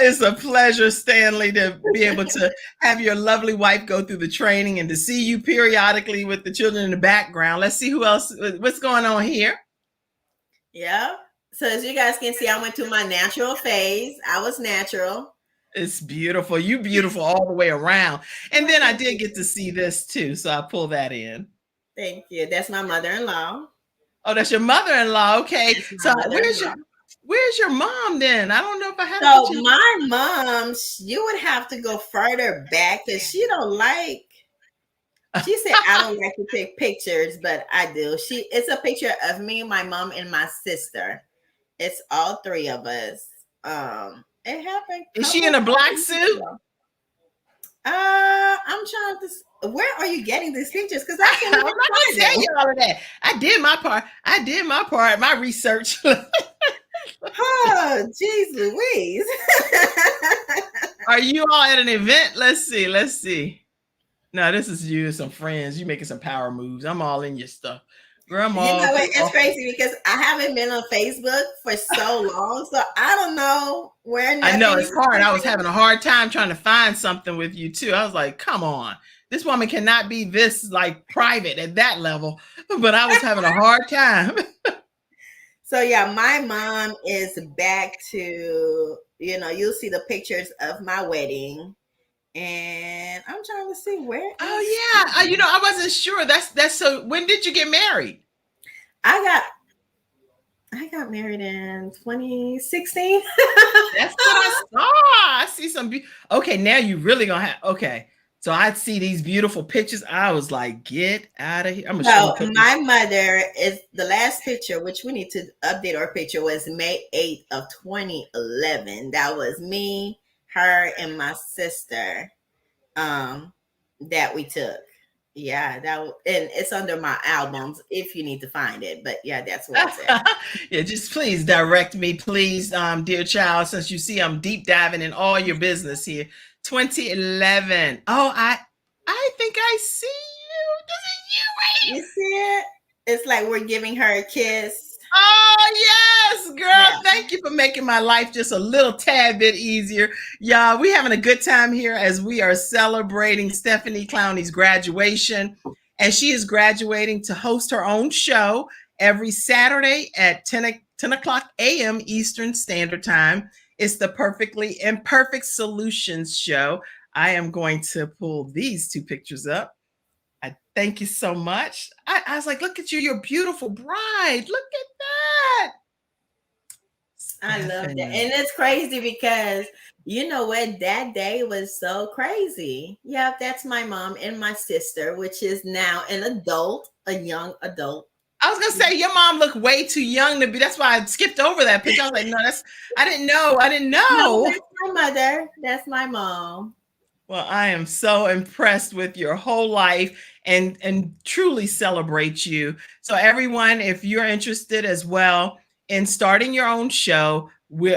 It's a pleasure, Stanley, to be able to have your lovely wife go through the training and to see you periodically with the children in the background. Let's see who else, what's going on here. Yeah. So as you guys can see, I went through my natural phase. I was natural. It's beautiful. You beautiful all the way around. And then I did get to see this too. So I pull that in. Thank you. That's my mother-in-law. Oh, that's your mother-in-law. Okay. So where's your mom then? I don't know if I have. So my mom, you would have to go further back because she don't like. She said, I don't like to take pictures, but I do. It's a picture of me, my mom, and my sister. It's all three of us. It happened. Is she in a black suit? I'm trying to. Where are you getting these pictures? Because I can't. I'm not going to tell you all of that. I did my part. My research. Oh, geez, Louise. Are you all at an event? Let's see. No, this is you and some friends. You making some power moves. I'm all in your stuff. Grandma. It's crazy because I haven't been on Facebook for so long. So I don't know where. I know it's hard. I was having a hard time trying to find something with you too. I was like, come on. This woman cannot be this like private at that level. But I was having a hard time. So yeah, my mom is back to, you'll see the pictures of my wedding. And I'm trying to see where. Oh yeah, I wasn't sure. That's so. When did you get married? I got married in 2016. That's what I saw. I see some. Okay, now you really gonna have. Okay, so I see these beautiful pictures. I was like, get out of here. I'm gonna show you. My mother is the last picture, which we need to update our picture, was May 8th of 2011. That was me, her, and my sister that we took. Yeah, and it's under my albums if you need to find it. But yeah, that's what it's at. Yeah, just please direct me, please, dear child, since you see I'm deep diving in all your business here. 2011. Oh, I think I see you. This is you, right? You see it? It's like we're giving her a kiss. Oh, yes, girl. Yeah. Thank you for making my life just a little tad bit easier. Y'all, we're having a good time here as we are celebrating Stephanie Clowney's graduation. and she is graduating to host her own show every Saturday at 10 o'clock a.m. Eastern Standard Time. It's the Perfectly Imperfect Solutions Show. I am going to pull these two pictures up. I thank you so much. I was like, look at you, you're a beautiful bride. Look at that. I love that. And it's crazy because you know what? That day was so crazy. Yep, that's my mom and my sister, which is now an adult, a young adult. I was gonna say your mom looked way too young to be. That's why I skipped over that picture. I was like, no, I didn't know. No, that's my mother. That's my mom. Well, I am so impressed with your whole life and truly celebrate you. So everyone, if you're interested as well in starting your own show,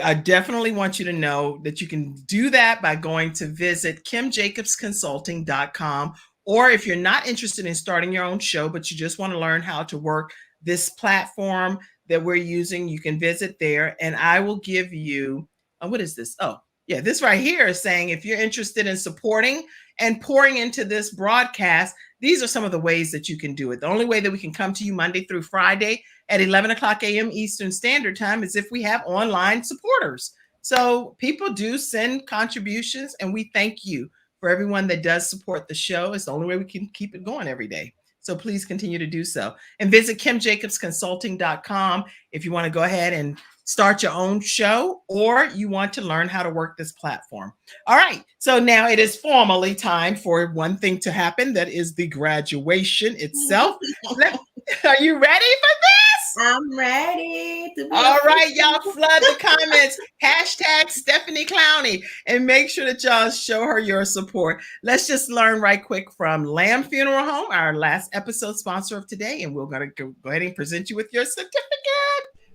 I definitely want you to know that you can do that by going to visit kimjacobsconsulting.com. Or if you're not interested in starting your own show, but you just want to learn how to work this platform that we're using, you can visit there. And I will give you, what is this? Oh, yeah, this right here is saying if you're interested in supporting and pouring into this broadcast, these are some of the ways that you can do it. The only way that we can come to you Monday through Friday at 11 o'clock a.m. Eastern Standard Time is if we have online supporters. So people do send contributions, and we thank you for everyone that does support the show. It's the only way we can keep it going every day. So please continue to do so. And visit kimjacobsconsulting.com if you want to go ahead and start your own show, or you want to learn how to work this platform. All right. So now it is formally time for one thing to happen. That is the graduation itself. Are you ready for this? I'm ready. All right, y'all flood the comments. Hashtag Stephanie Clowney, and make sure that y'all show her your support. Let's just learn right quick from Lamb Funeral Home, our last episode sponsor of today, and we're going to go ahead and present you with your certificate.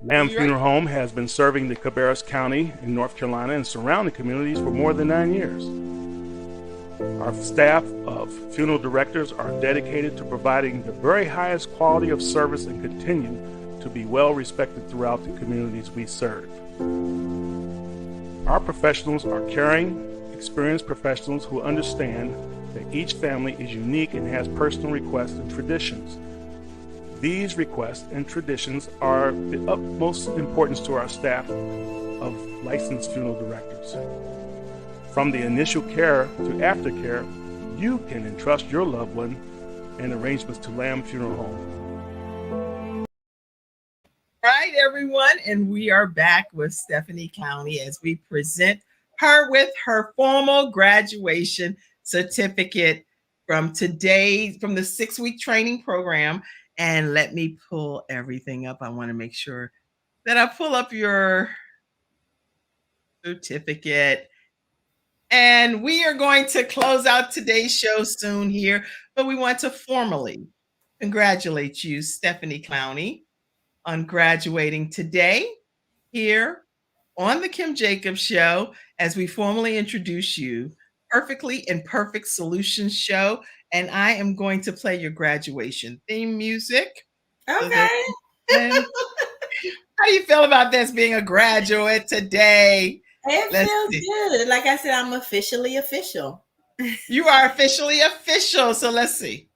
Lamb Funeral Home has been serving the Cabarrus County in North Carolina and surrounding communities for more than 9 years. Our staff of funeral directors are dedicated to providing the very highest quality of service and continue to be well respected throughout the communities we serve. Our professionals are caring, experienced professionals who understand that each family is unique and has personal requests and traditions. These requests and traditions are the utmost importance to our staff of licensed funeral directors. From the initial care to aftercare, you can entrust your loved one and arrangements to Lamb Funeral Home. All right, everyone, and we are back with Stephanie Clowney as we present her with her formal graduation certificate from the 6-week training program. And let me pull everything up. I want to make sure that I pull up your certificate. And we are going to close out today's show soon here, but we want to formally congratulate you, Stephanie Clowney, on graduating today here on the Kim Jacobs Show as we formally introduce you, Perfectly Imperfect Solutions Show. And I am going to play your graduation theme music. Okay. How do you feel about this being a graduate today? It feels good. Like I said, I'm officially official. You are officially official. So let's see.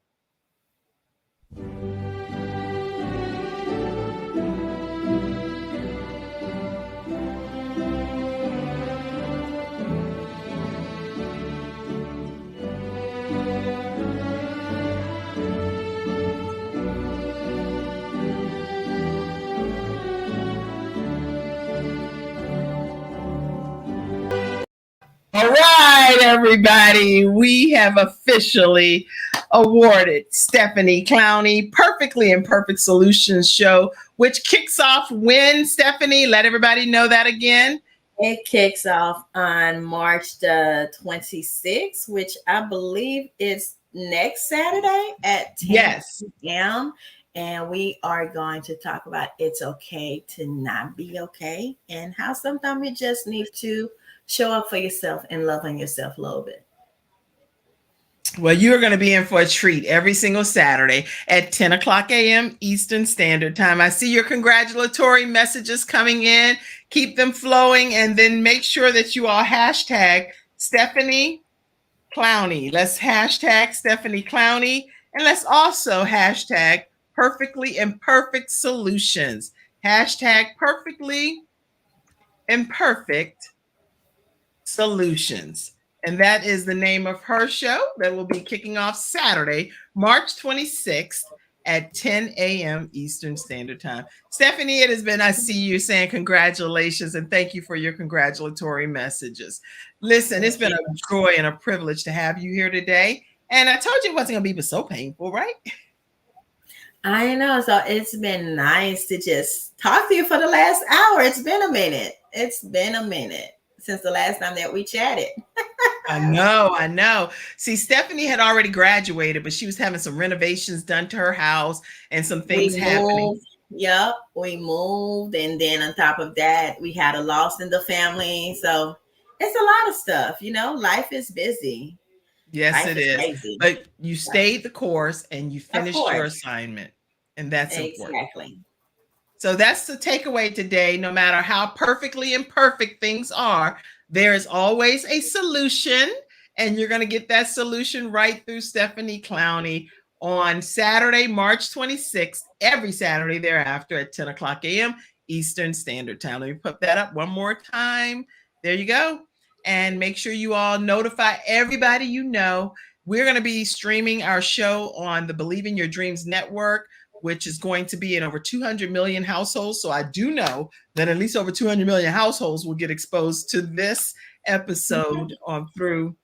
All right, everybody, we have officially awarded Stephanie Clowney Perfectly Imperfect Solutions Show, which kicks off when, Stephanie? Let everybody know that again. It kicks off on March the 26th, which I believe is next Saturday at 10 p.m. And we are going to talk about it's okay to not be okay and how sometimes you just need to show up for yourself and love on yourself a little bit. Well, you're going to be in for a treat every single Saturday at 10 o'clock a.m. Eastern Standard Time. I see your congratulatory messages coming in. Keep them flowing, and then make sure that you all hashtag Stephanie Clowney. Let's hashtag Stephanie Clowney And let's also hashtag perfectly imperfect solutions. Hashtag perfectly imperfect solutions. And that is the name of her show that will be kicking off Saturday, March 26th at 10 a.m. Eastern Standard Time. Stephanie, it has been, I see you saying congratulations and thank you for your congratulatory messages. Listen, it's been a joy and a privilege to have you here today. And I told you it wasn't going to be so painful, right? I know. So it's been nice to just talk to you for the last hour. It's been a minute. It's been a minute since the last time that we chatted. I know. See, Stephanie had already graduated, but she was having some renovations done to her house and some things happening. Yep, we moved. And then on top of that, we had a loss in the family. So it's a lot of stuff. You know, life is busy. Yes, it is. Crazy. But you stayed the course and you finished your assignment. And that's important. Exactly. So that's the takeaway today. No matter how perfectly imperfect things are, there is always a solution. And you're going to get that solution right through Stephanie Clowney on Saturday, March 26th, every Saturday thereafter at 10 o'clock a.m. Eastern Standard Time. Let me put that up one more time. There you go. And make sure you all notify everybody you know. We're going to be streaming our show on the Believe in Your Dreams Network, which is going to be in over 200 million households. So I do know that at least over 200 million households will get exposed to this episode on through,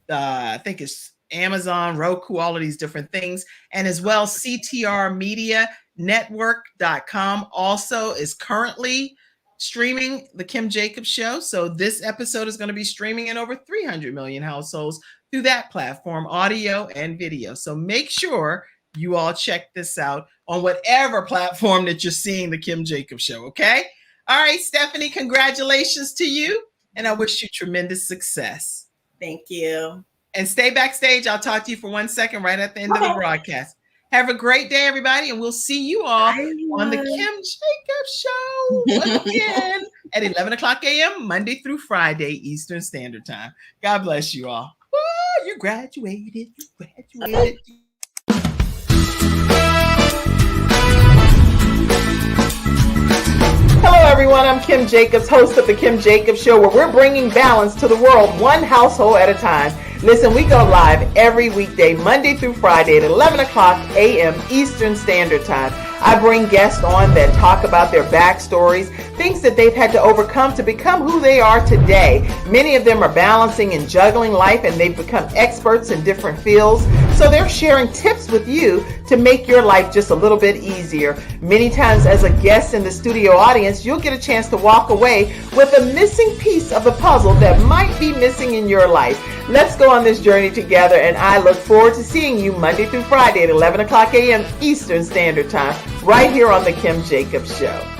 I think it's Amazon, Roku, all of these different things. And as well, CTRmedianetwork.com also is currently streaming the Kim Jacobs Show. So this episode is going to be streaming in over 300 million households through that platform, audio and video. So make sure you all check this out on whatever platform that you're seeing the Kim Jacobs Show, okay? All right, Stephanie, congratulations to you, and I wish you tremendous success. Thank you. And stay backstage. I'll talk to you for 1 second right at the end of the broadcast. Have a great day, everybody, and we'll see you all on the Kim Jacobs Show once again at 11 o'clock a.m. Monday through Friday, Eastern Standard Time. God bless you all. Oh, you graduated. Hello, everyone. I'm Kim Jacobs, host of the Kim Jacobs Show, where we're bringing balance to the world, one household at a time. Listen, we go live every weekday, Monday through Friday at 11 o'clock a.m. Eastern Standard Time. I bring guests on that talk about their backstories, things that they've had to overcome to become who they are today. Many of them are balancing and juggling life, and they've become experts in different fields. So they're sharing tips with you to make your life just a little bit easier. Many times as a guest in the studio audience, you'll get a chance to walk away with a missing piece of the puzzle that might be missing in your life. Let's go on this journey together, and I look forward to seeing you Monday through Friday at 11 o'clock a.m. Eastern Standard Time, right here on the Kim Jacobs Show.